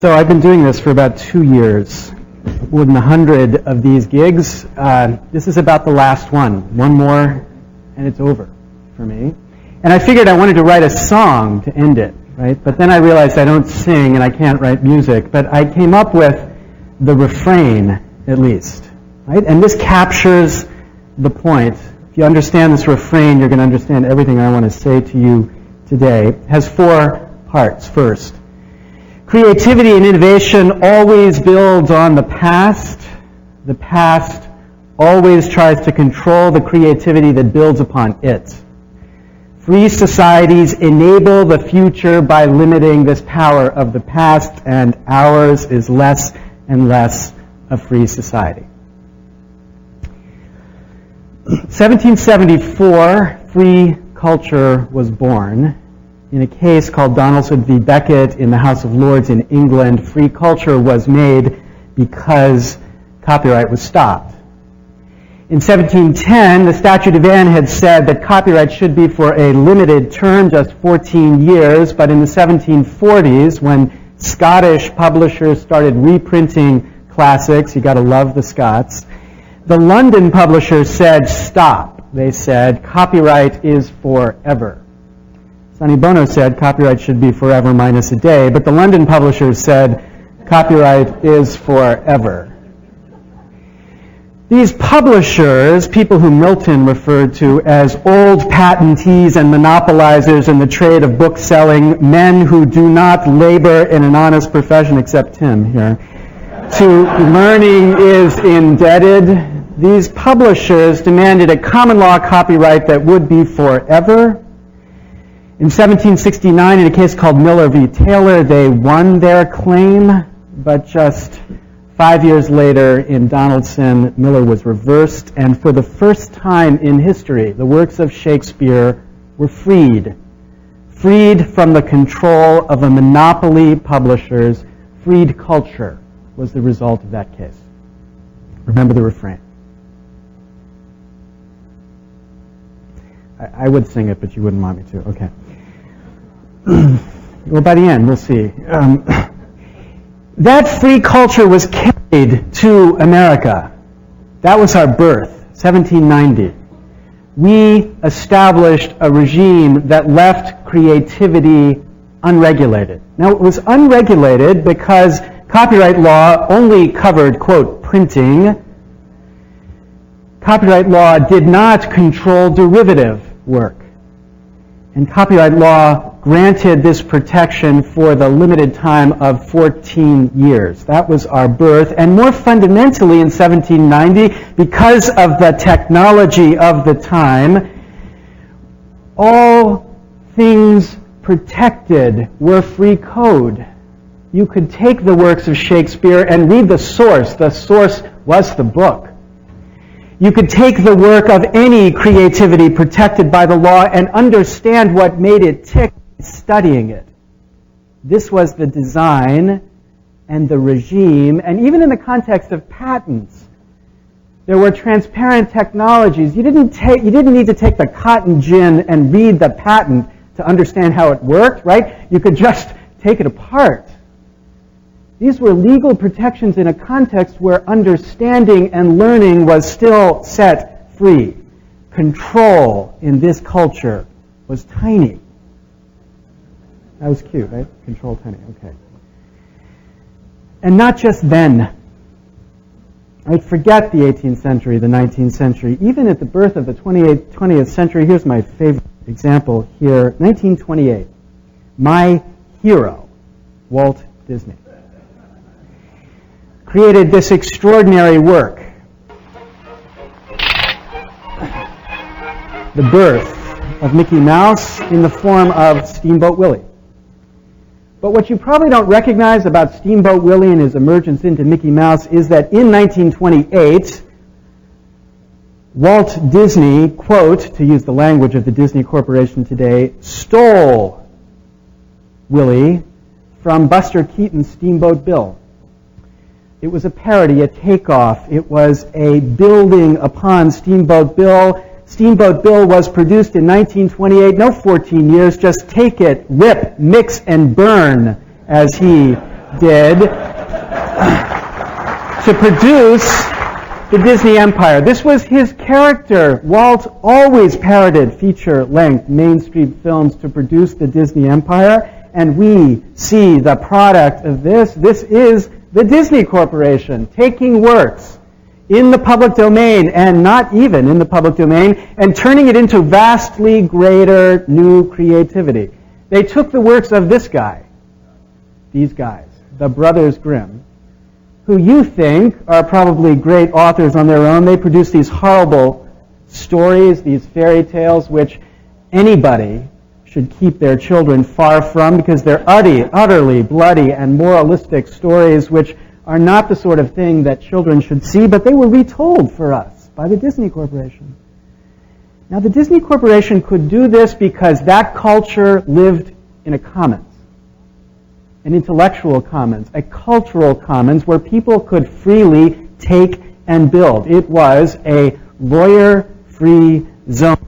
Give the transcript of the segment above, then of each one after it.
So I've been doing this for about 2 years, more than 100 of these gigs. This is about the last one. One more, and it's over for me. And I figured I wanted to write a song to end it, right? But then I realized I don't sing and I can't write music. But I came up with the refrain, at least, right? And this captures the point. If you understand this refrain, you're going to understand everything I want to say to you today. It has 4 parts. First, creativity and innovation always builds on the past. The past always tries to control the creativity that builds upon it. Free societies enable the future by limiting this power of the past, and ours is less and less a free society. 1774, free culture was born. In a case called Donaldson v. Beckett in the House of Lords in England, free culture was made because copyright was stopped. In 1710, the Statute of Anne had said that copyright should be for a limited term, just 14 years, but in the 1740s, when Scottish publishers started reprinting classics, you got to love the Scots, the London publishers said, stop. They said, copyright is forever. Sonny Bono said copyright should be forever minus a day, but the London publishers said copyright is forever. These publishers, people whom Milton referred to as old patentees and monopolizers in the trade of book selling, men who do not labor in an honest profession, except Tim here, to learning is indebted. These publishers demanded a common law copyright that would be forever. In 1769, in a case called Miller v. Taylor, they won their claim, but just 5 years later in Donaldson, Miller was reversed, and for the first time in history, the works of Shakespeare were freed. Freed from the control of a monopoly publishers. Freed culture was the result of that case. Remember the refrain. I would sing it, but you wouldn't want me to. Okay. Well, by the end, we'll see. That free culture was carried to America. That was our birth, 1790. We established a regime that left creativity unregulated. Now, it was unregulated because copyright law only covered, quote, printing. Copyright law did not control derivative work. And copyright law granted this protection for the limited time of 14 years. That was our birth. And more fundamentally in 1790, because of the technology of the time, all things protected were free code. You could take the works of Shakespeare and read the source. The source was the book. You could take the work of any creativity protected by the law and understand what made it tick by studying it. This was the design and the regime, and even in the context of patents, there were transparent technologies. You didn't need to take the cotton gin and read the patent to understand how it worked, right? You could just take it apart. These were legal protections in a context where understanding and learning was still set free. Control in this culture was tiny. That was cute, right? Control tiny, okay. And not just then. Right? Forget the 18th century, the 19th century. Even at the birth of the 20th century, here's my favorite example here. 1928. My hero, Walt Disney, created this extraordinary work. The birth of Mickey Mouse in the form of Steamboat Willie. But what you probably don't recognize about Steamboat Willie and his emergence into Mickey Mouse is that in 1928, Walt Disney, quote, to use the language of the Disney Corporation today, stole Willie from Buster Keaton's Steamboat Bill. It was a parody, a takeoff. It was a building upon Steamboat Bill. Steamboat Bill was produced in 1928, no 14 years, just take it, rip, mix, and burn, as he did to produce the Disney Empire. This was his character. Walt always parroted feature-length Main Street films to produce the Disney Empire, and we see the product of this. This is the Disney Corporation taking works in the public domain and not even in the public domain and turning it into vastly greater new creativity. They took the works of this guy, these guys, the Brothers Grimm, who you think are probably great authors on their own. They produce these horrible stories, these fairy tales, which anybody should keep their children far from because they're utterly bloody and moralistic stories which are not the sort of thing that children should see, but they were retold for us by the Disney Corporation. Now, the Disney Corporation could do this because that culture lived in a commons, an intellectual commons, a cultural commons where people could freely take and build. It was a lawyer-free zone.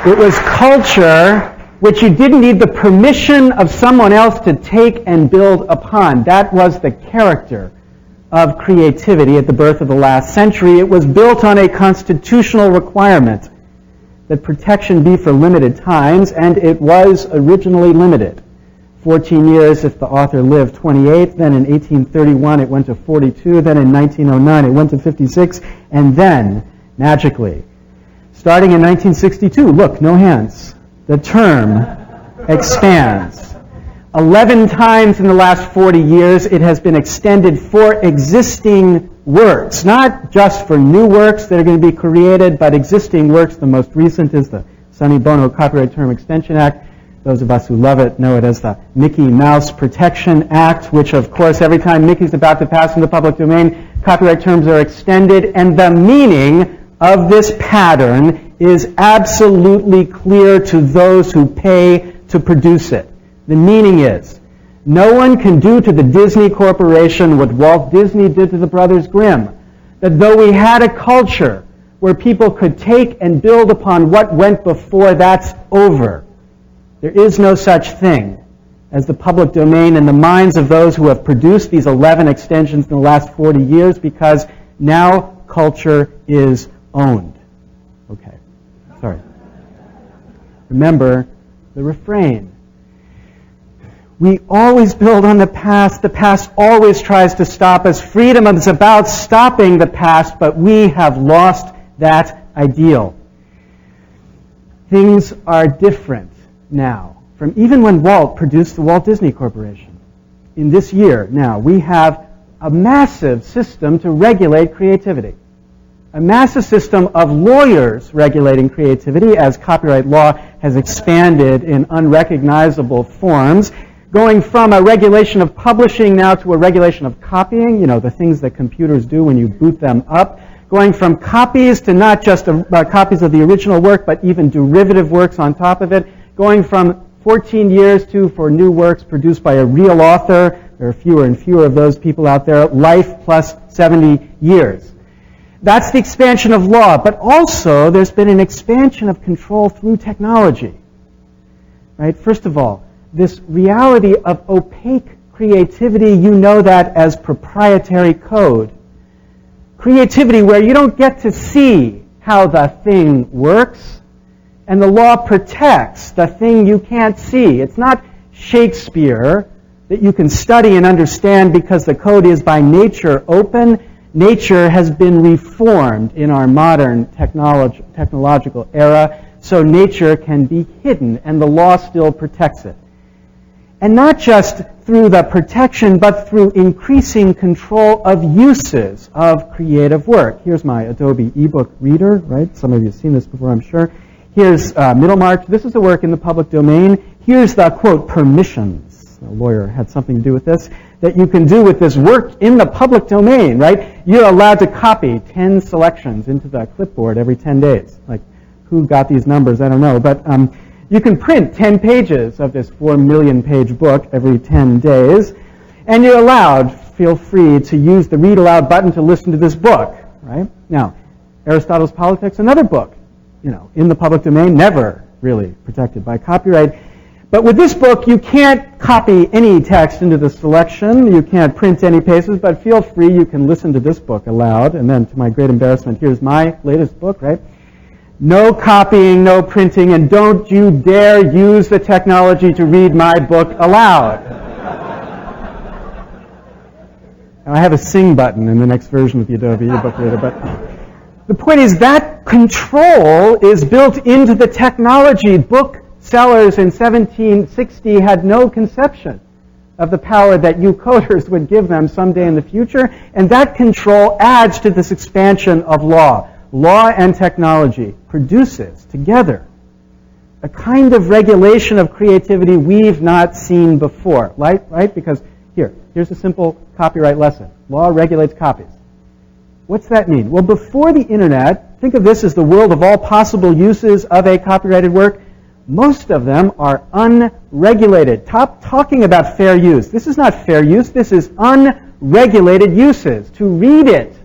It was culture which you didn't need the permission of someone else to take and build upon. That was the character of creativity at the birth of the last century. It was built on a constitutional requirement that protection be for limited times, and it was originally limited. 14 years if the author lived 28, then in 1831 it went to 42, then in 1909 it went to 56, and then, magically, starting in 1962, look, no hands, the term expands. 11 times in the last 40 years it has been extended for existing works, not just for new works that are going to be created, but existing works. The most recent is the Sonny Bono Copyright Term Extension Act. Those of us who love it know it as the Mickey Mouse Protection Act, which of course every time Mickey's about to pass in the public domain, copyright terms are extended, and the meaning of this pattern is absolutely clear to those who pay to produce it. The meaning is, no one can do to the Disney Corporation what Walt Disney did to the Brothers Grimm. That though we had a culture where people could take and build upon what went before, that's over. There is no such thing as the public domain in the minds of those who have produced these 11 extensions in the last 40 years, because now culture is owned. Okay, sorry. Remember the refrain. We always build on the past. The past always tries to stop us. Freedom is about stopping the past, but we have lost that ideal. Things are different now from even when Walt produced the Walt Disney Corporation. In this year now, we have a massive system to regulate creativity. A massive system of lawyers regulating creativity as copyright law has expanded in unrecognizable forms, going from a regulation of publishing now to a regulation of copying, the things that computers do when you boot them up, going from copies to not just copies of the original work, but even derivative works on top of it, going from 14 years to, for new works produced by a real author, there are fewer and fewer of those people out there, life plus 70 years. That's the expansion of law, but also there's been an expansion of control through technology. Right? First of all, this reality of opaque creativity, you know that as proprietary code. Creativity where you don't get to see how the thing works, and the law protects the thing you can't see. It's not Shakespeare that you can study and understand because the code is by nature open. Nature has been reformed in our modern technological era, so nature can be hidden, and the law still protects it. And not just through the protection, but through increasing control of uses of creative work. Here's my Adobe ebook reader, right? Some of you have seen this before, I'm sure. Here's Middlemarch. This is a work in the public domain. Here's the, quote, permissions. A lawyer had something to do with this, that you can do with this work in the public domain, right? You're allowed to copy 10 selections into the clipboard every 10 days. Like, who got these numbers? I don't know. But you can print 10 pages of this 4 million page book every 10 days, and you're allowed, feel free, to use the read aloud button to listen to this book, right? Now, Aristotle's Politics, another book, in the public domain, never really protected by copyright. But with this book, you can't copy any text into the selection. You can't print any pages, but feel free. You can listen to this book aloud. And then, to my great embarrassment, here's my latest book, right? No copying, no printing, and don't you dare use the technology to read my book aloud. Now, I have a sing button in the next version of the Adobe ebook reader, but the point is that control is built into the technology. Booksellers in 1760 had no conception of the power that you coders would give them someday in the future, and that control adds to this expansion of law. Law and technology produces together a kind of regulation of creativity we've not seen before, right? Because here's a simple copyright lesson. Law regulates copies. What's that mean? Well, before the internet, think of this as the world of all possible uses of a copyrighted work. Most of them are unregulated. Stop talking about fair use. This is not fair use. This is unregulated uses. To read it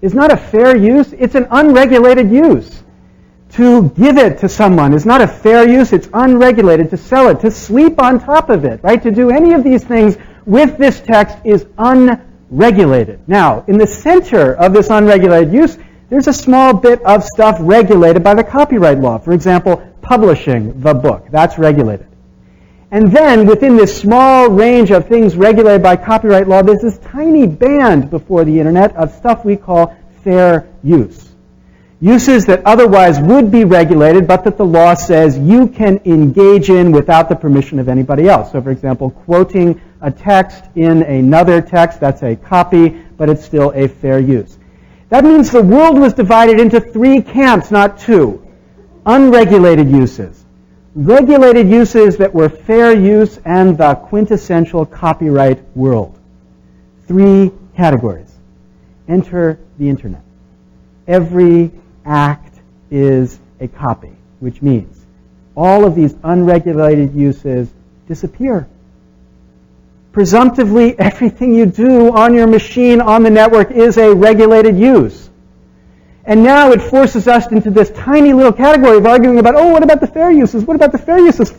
is not a fair use. It's an unregulated use. To give it to someone is not a fair use. It's unregulated. To sell it, to sleep on top of it, right? To do any of these things with this text is unregulated. Now, in the center of this unregulated use, there's a small bit of stuff regulated by the copyright law. For example, publishing the book. That's regulated. And then, within this small range of things regulated by copyright law, there's this tiny band before the internet of stuff we call fair use. Uses that otherwise would be regulated, but that the law says you can engage in without the permission of anybody else. So, for example, quoting a text in another text, that's a copy, but it's still a fair use. That means the world was divided into three camps, not two. Unregulated uses, regulated uses that were fair use, and the quintessential copyright world. Three categories. Enter the internet. Every act is a copy, which means all of these unregulated uses disappear. Presumptively, everything you do on your machine, on the network, is a regulated use. And now it forces us into this tiny little category of arguing about, what about the fair uses? What about the fair uses?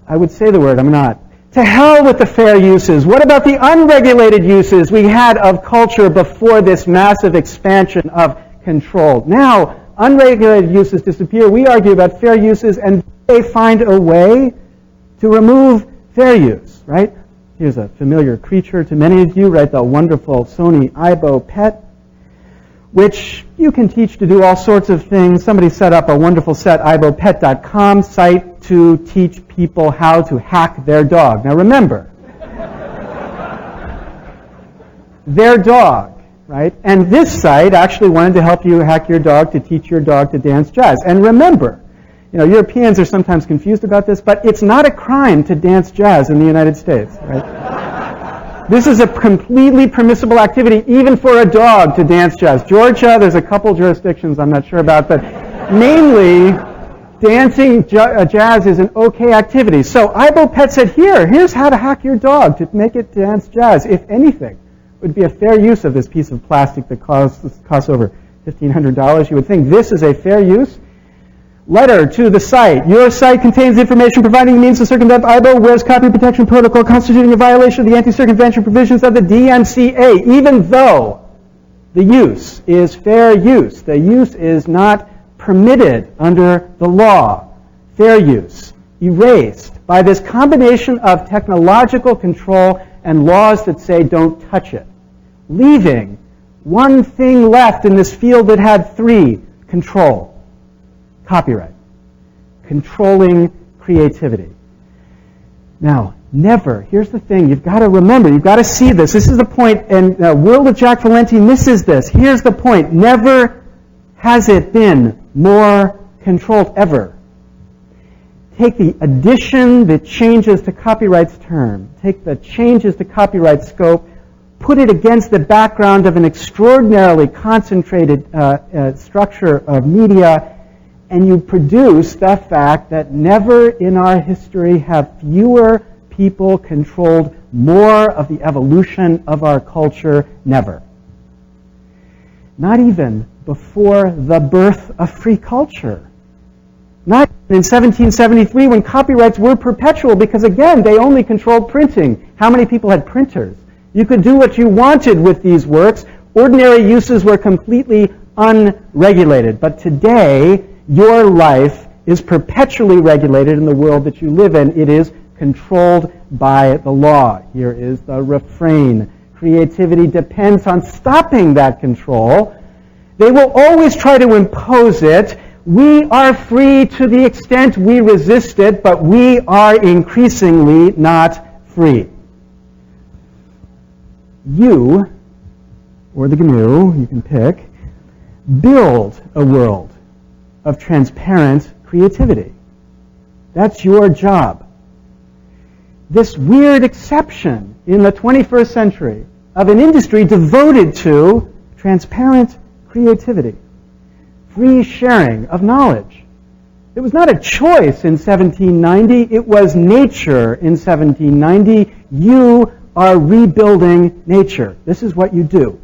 I would say the word, I'm not. To hell with the fair uses. What about the unregulated uses we had of culture before this massive expansion of control? Now, unregulated uses disappear. We argue about fair uses, and they find a way to remove fair use, right? Here's a familiar creature to many of you, right? The wonderful Sony Aibo pet, which you can teach to do all sorts of things. Somebody set up a wonderful set, ibopet.com site, to teach people how to hack their dog. Now remember, their dog, right? And this site actually wanted to help you hack your dog to teach your dog to dance jazz. And remember, Europeans are sometimes confused about this, but it's not a crime to dance jazz in the United States, right? This is a completely permissible activity, even for a dog to dance jazz. Georgia, there's a couple jurisdictions I'm not sure about, but mainly dancing jazz is an okay activity. So IboPet said, here's how to hack your dog to make it dance jazz. If anything, would be a fair use of this piece of plastic that costs over $1,500. You would think this is a fair use. Letter to the site. Your site contains information providing means to circumvent IBO, whereas copy protection protocol constituting a violation of the anti-circumvention provisions of the DMCA, even though the use is fair use. The use is not permitted under the law. Fair use. Erased by this combination of technological control and laws that say don't touch it. Leaving one thing left in this field that had three: control. Copyright. Controlling creativity. Now, never, here's the thing, you've got to remember, you've got to see this. This is the point, and the world of Jack Valenti misses this. Here's the point. Never has it been more controlled, ever. Take the addition, the changes to copyright's term, take the changes to copyright scope, put it against the background of an extraordinarily concentrated structure of media, and you produce the fact that never in our history have fewer people controlled more of the evolution of our culture. Never. Not even before the birth of free culture. Not in 1773 when copyrights were perpetual because, again, they only controlled printing. How many people had printers? You could do what you wanted with these works. Ordinary uses were completely unregulated. But today, your life is perpetually regulated in the world that you live in. It is controlled by the law. Here is the refrain. Creativity depends on stopping that control. They will always try to impose it. We are free to the extent we resist it, but we are increasingly not free. You, or the GNU, you can pick, build a world of transparent creativity. That's your job. This weird exception in the 21st century of an industry devoted to transparent creativity, free sharing of knowledge. It was not a choice in 1790, it was nature in 1790. You are rebuilding nature. This is what you do.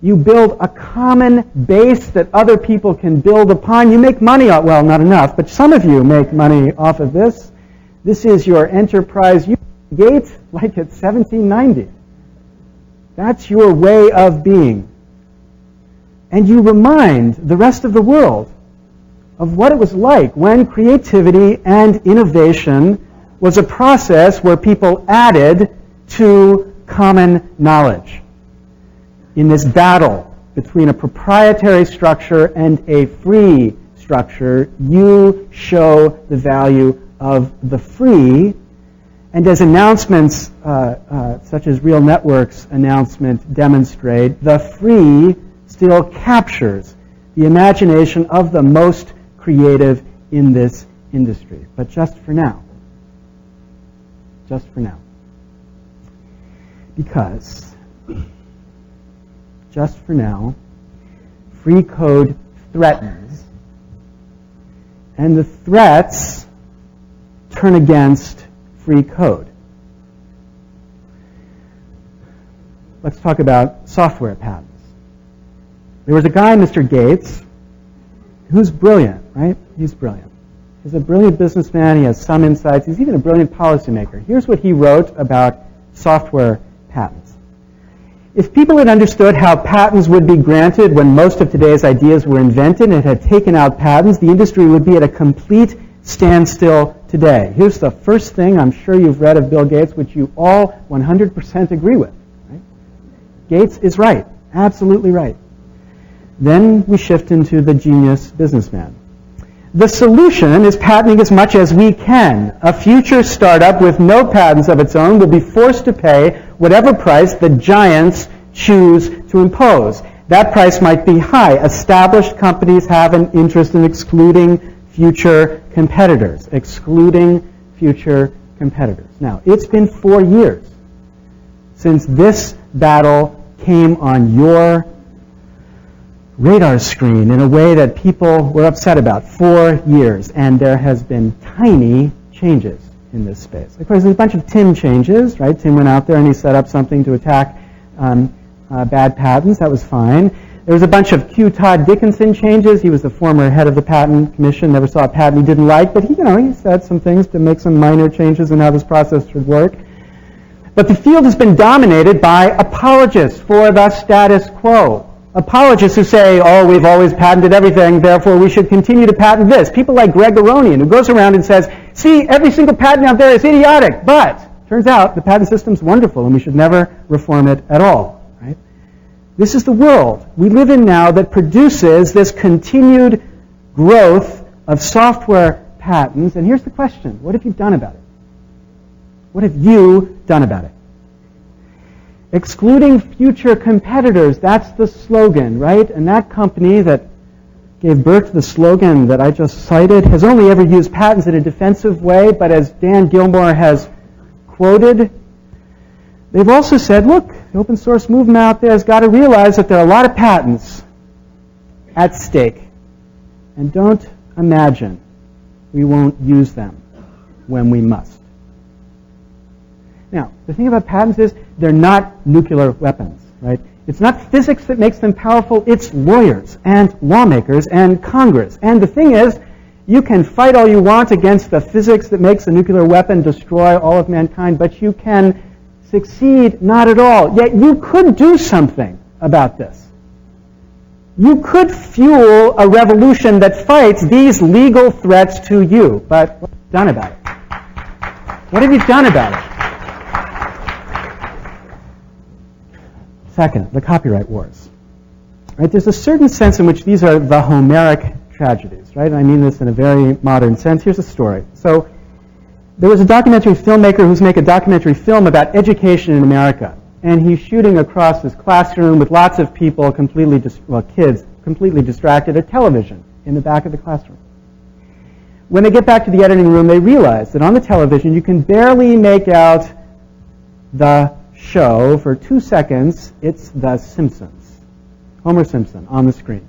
You build a common base that other people can build upon. You make money off, well, not enough, but some of you make money off of this. This is your enterprise. You Gates like it's 1790. That's your way of being. And you remind the rest of the world of what it was like when creativity and innovation was a process where people added to common knowledge. In this battle between a proprietary structure and a free structure, you show the value of the free. And as announcements such as Real Network's announcement demonstrate, the free still captures the imagination of the most creative in this industry. But just for now. Just for now. Because, just for now, free code threatens, and the threats turn against free code. Let's talk about software patents. There was a guy, Mr. Gates, who's brilliant, right? He's brilliant. He's a brilliant businessman. He has some insights. He's even a brilliant policymaker. Here's what he wrote about software patents. If people had understood how patents would be granted when most of today's ideas were invented and had taken out patents, the industry would be at a complete standstill today. Here's the first thing I'm sure you've read of Bill Gates, which you all 100% agree with. Right? Gates is right, absolutely right. Then we shift into the genius businessman. The solution is patenting as much as we can. A future startup with no patents of its own will be forced to pay whatever price the giants choose to impose. That price might be high. Established companies have an interest in excluding future competitors. Excluding future competitors. Now, it's been 4 years since this battle came on your radar screen in a way that people were upset about. 4 years, and there has been tiny changes in this space. Of course, there's a bunch of Tim changes, right? Tim went out there and he set up something to attack bad patents. That was fine. There was a bunch of Q. Todd Dickinson changes. He was the former head of the Patent Commission, never saw a patent he didn't like, but he said some things to make some minor changes in how this process should work. But the field has been dominated by apologists for the status quo. Apologists who say, oh, we've always patented everything, therefore we should continue to patent this. People like Greg Aronian, who goes around and says, see, every single patent out there is idiotic, but turns out the patent system's wonderful and we should never reform it at all. Right? This is the world we live in now that produces this continued growth of software patents. And here's the question, what have you done about it? What have you done about it? Excluding future competitors, that's the slogan, right? And that company that gave birth to the slogan that I just cited has only ever used patents in a defensive way, but as Dan Gilmore has quoted, they've also said, look, the open source movement out there has got to realize that there are a lot of patents at stake. And don't imagine we won't use them when we must. Now, the thing about patents is they're not nuclear weapons, right? It's not physics that makes them powerful, it's lawyers and lawmakers and Congress. And the thing is, You can fight all you want against the physics that makes a nuclear weapon destroy all of mankind, but you can succeed not at all. Yet you could do something about this. You could fuel a revolution that fights these legal threats to you. But what have you done about it? What have you done about it? Second, the copyright wars. Right? There's a certain sense in which these are the Homeric tragedies, right? And I mean this in a very modern sense. Here's a story. So there was a documentary filmmaker who's making a documentary film about education in America. And he's shooting across this classroom with lots of people, kids, completely distracted, a television in the back of the classroom. When they get back to the editing room, they realize that on the television you can barely make out the show for 2 seconds. It's The Simpsons, Homer Simpson on the screen.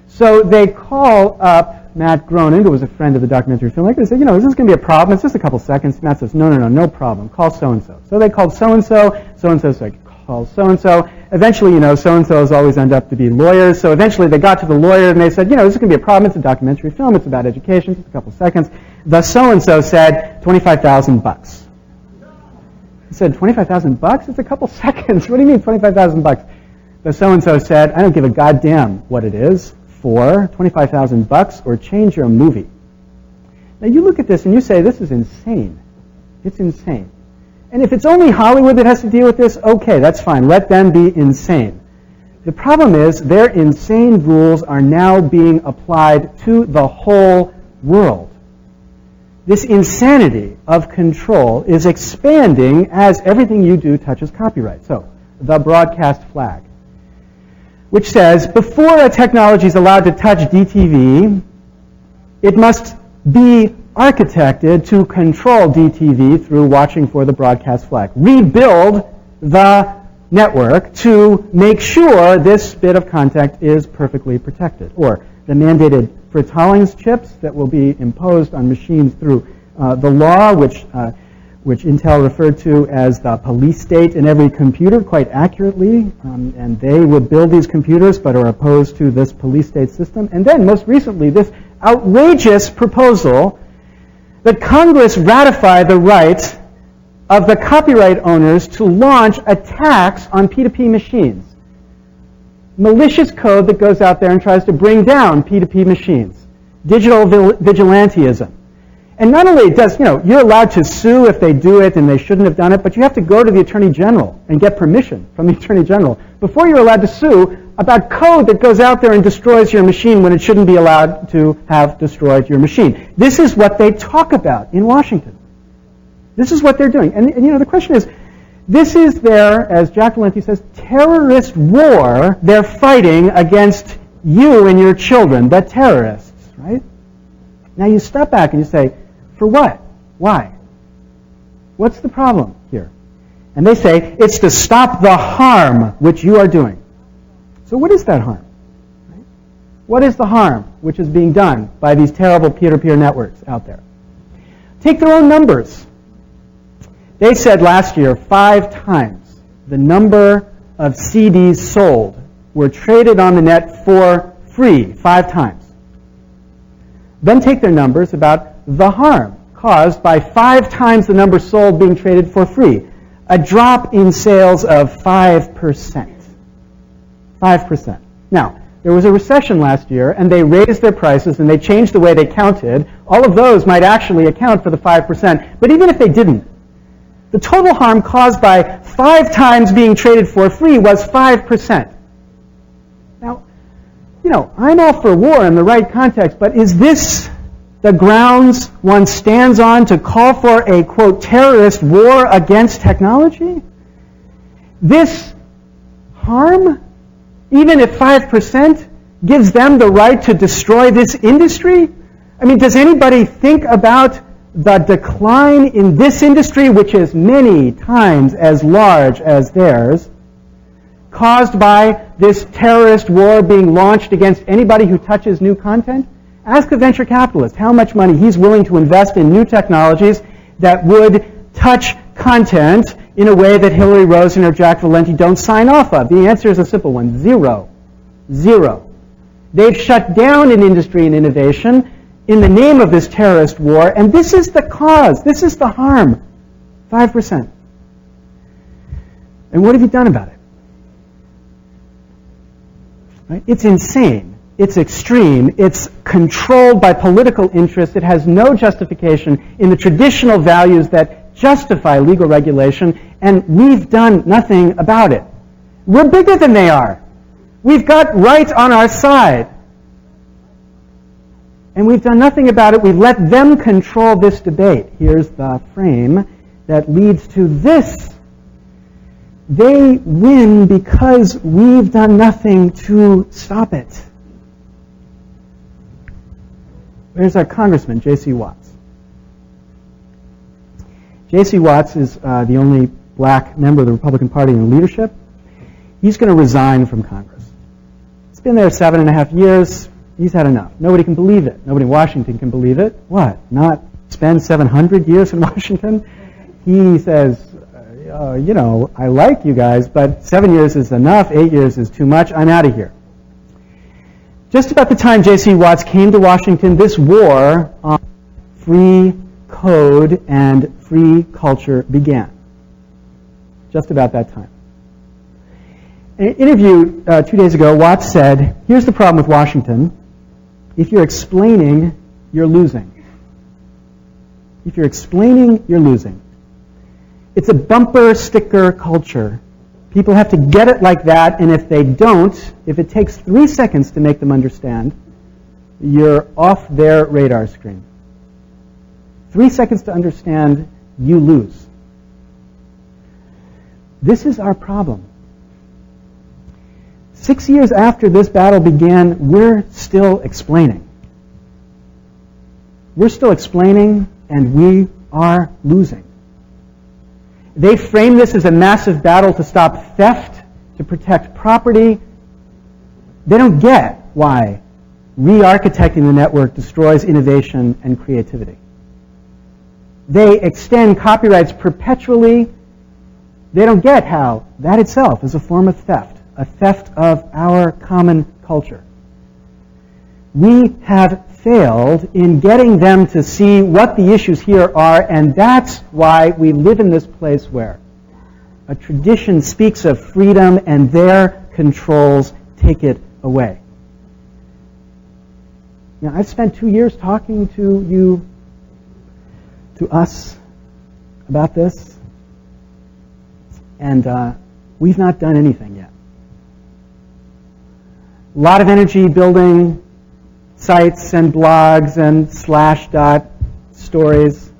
So they call up Matt Groening, who was a friend of the documentary filmmaker, and said, is this going to be a problem? It's just a couple seconds. Matt says, no problem. Call so-and-so. So they called so-and-so. So-and-so said, call so-and-so. Eventually, so-and-so's always end up to be lawyers. So eventually they got to the lawyer and they said, this is going to be a problem. It's a documentary film. It's about education. Just a couple seconds. The so-and-so said $25,000. He said, $25,000? It's a couple seconds. What do you mean $25,000? The so-and-so said, I don't give a goddamn what it is. For $25,000 or change your movie. Now you look at this and you say, this is insane. It's insane. And if it's only Hollywood that has to deal with this, okay, that's fine. Let them be insane. The problem is their insane rules are now being applied to the whole world. This insanity of control is expanding as everything you do touches copyright. So, the broadcast flag, which says before a technology is allowed to touch DTV, it must be architected to control DTV through watching for the broadcast flag. Rebuild the network to make sure this bit of content is perfectly protected. Or the mandated Fritz-Hollings chips that will be imposed on machines through the law, which Intel referred to as the police state in every computer quite accurately, and they would build these computers but are opposed to this police state system. And then, most recently, this outrageous proposal that Congress ratify the right of the copyright owners to launch attacks on P2P machines. Malicious code that goes out there and tries to bring down P2P machines. Digital vigilantism. And not only does, you're allowed to sue if they do it and they shouldn't have done it, but you have to go to the Attorney General and get permission from the Attorney General before you're allowed to sue about code that goes out there and destroys your machine when it shouldn't be allowed to have destroyed your machine. This is what they talk about in Washington. This is what they're doing. And the question is, this is their, as Jack Valenti says, terrorist war they're fighting against you and your children, the terrorists, right? Now you step back and you say, for what? Why? What's the problem here? And they say, it's to stop the harm which you are doing. So what is that harm? Right? What is the harm which is being done by these terrible peer-to-peer networks out there? Take their own numbers. They said last year 5 times the number of CDs sold were traded on the net for free, 5 times. Then take their numbers about the harm caused by 5 times the number sold being traded for free. A drop in sales of 5%. 5%. Now, there was a recession last year, and they raised their prices, and they changed the way they counted. All of those might actually account for the 5%. But even if they didn't, the total harm caused by 5 times being traded for free was 5%. Now, I'm all for war in the right context, but is this the grounds one stands on to call for a, quote, terrorist war against technology? This harm, even if 5%, gives them the right to destroy this industry? I mean, does anybody think about the decline in this industry, which is many times as large as theirs, caused by this terrorist war being launched against anybody who touches new content? Ask a venture capitalist how much money he's willing to invest in new technologies that would touch content in a way that Hillary Rosen or Jack Valenti don't sign off of. The answer is a simple one: 0. 0. They've shut down an industry and innovation in the name of this terrorist war, and this is the cause, this is the harm. 5%. And what have you done about it? Right? It's insane. It's extreme. It's controlled by political interest. It has no justification in the traditional values that justify legal regulation, and we've done nothing about it. We're bigger than they are. We've got right on our side. And we've done nothing about it. We've let them control this debate. Here's the frame that leads to this. They win because we've done nothing to stop it. There's our Congressman, J.C. Watts. J.C. Watts is the only black member of the Republican Party in leadership. He's going to resign from Congress. He's been there 7.5 years. He's had enough. Nobody can believe it. Nobody in Washington can believe it. What? Not spend 700 years in Washington? He says, I like you guys, but 7 years is enough. 8 years is too much. I'm out of here. Just about the time J.C. Watts came to Washington, this war on free code and free culture began. Just about that time. In an interview 2 days ago, Watts said, here's the problem with Washington. If you're explaining, you're losing. If you're explaining, you're losing. It's a bumper sticker culture. People have to get it like that, and if they don't, if it takes 3 seconds to make them understand, you're off their radar screen. 3 seconds to understand, you lose. This is our problem. 6 years after this battle began, we're still explaining. We're still explaining, and we are losing. They frame this as a massive battle to stop theft, to protect property. They don't get why re-architecting the network destroys innovation and creativity. They extend copyrights perpetually. They don't get how that itself is a form of theft, a theft of our common culture. We have failed in getting them to see what the issues here are, and that's why we live in this place where a tradition speaks of freedom and their controls take it away. Now, I've spent 2 years talking to us about this, and we've not done anything yet. A lot of energy building sites and blogs and slashdot stories.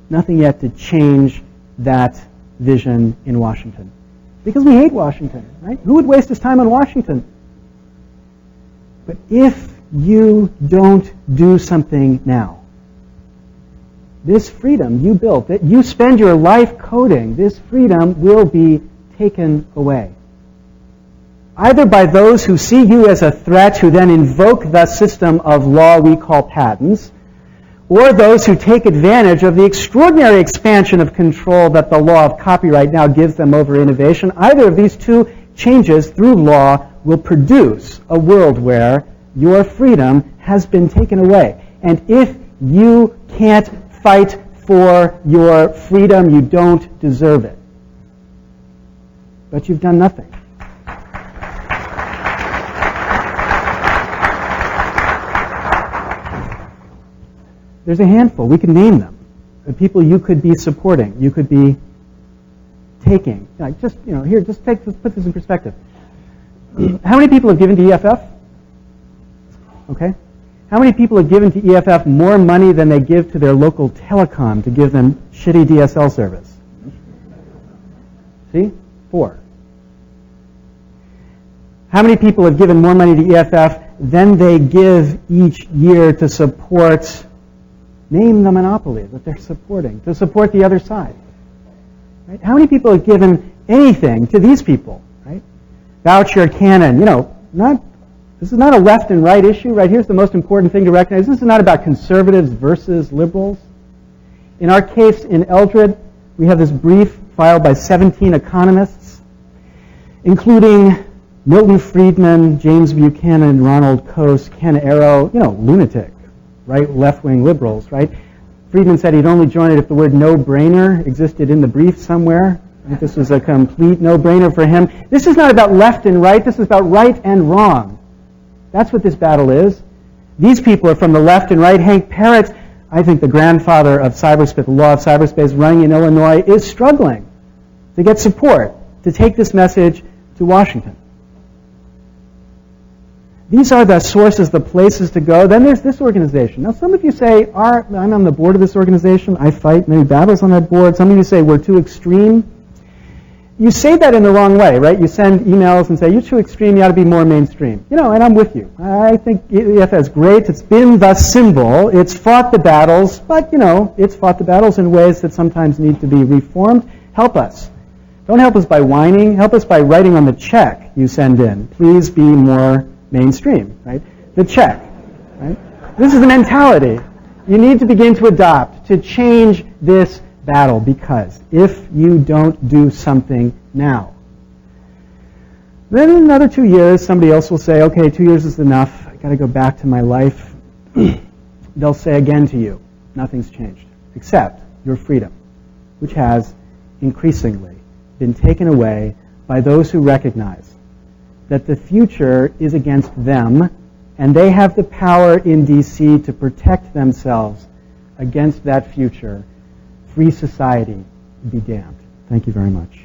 Nothing yet to change that vision in Washington. Because we hate Washington, right? Who would waste his time on Washington? But if you don't do something now, this freedom you built, that you spend your life coding, this freedom will be taken away. Either by those who see you as a threat, who then invoke the system of law we call patents, or those who take advantage of the extraordinary expansion of control that the law of copyright now gives them over innovation. Either of these two changes through law will produce a world where your freedom has been taken away. And if you can't fight for your freedom, you don't deserve it. But you've done nothing. There's a handful. We can name them. The people you could be supporting, you could be taking. Like just put this in perspective. How many people have given to EFF? Okay. How many people have given to EFF more money than they give to their local telecom to give them shitty DSL service? See? 4. How many people have given more money to EFF than they give each year to support, name the monopoly that they're supporting, to support the other side? Right? How many people have given anything to these people? Right? Voucher canon, this is not a left and right issue, right? Here's the most important thing to recognize. This is not about conservatives versus liberals. In our case in Eldred, we have this brief filed by 17 economists, including Milton Friedman, James Buchanan, Ronald Coase, Ken Arrow, lunatic, left-wing liberals, right? Friedman said he'd only join it if the word no-brainer existed in the brief somewhere. I think this was a complete no-brainer for him. This is not about left and right. This is about right and wrong. That's what this battle is. These people are from the left and right. Hank Parrott, I think the grandfather of cyberspace, the law of cyberspace running in Illinois, is struggling to get support to take this message to Washington. These are the sources, the places to go. Then there's this organization. Now, some of you say, I'm on the board of this organization. I fight many battles on that board. Some of you say, we're too extreme. You say that in the wrong way, right? You send emails and say, you're too extreme, you ought to be more mainstream. And I'm with you. I think EFA is great. It's been the symbol. It's fought the battles, but, it's fought the battles in ways that sometimes need to be reformed. Help us. Don't help us by whining. Help us by writing on the check you send in. Please be more mainstream, right? The check, right? This is the mentality you need to begin to adopt to change this battle, because if you don't do something now, then in another 2 years, somebody else will say, okay, 2 years is enough. I got to go back to my life. They'll say again to you, nothing's changed, except your freedom, which has increasingly been taken away by those who recognize that the future is against them, and they have the power in D.C. to protect themselves against that future. Free society be damned. Thank you very much.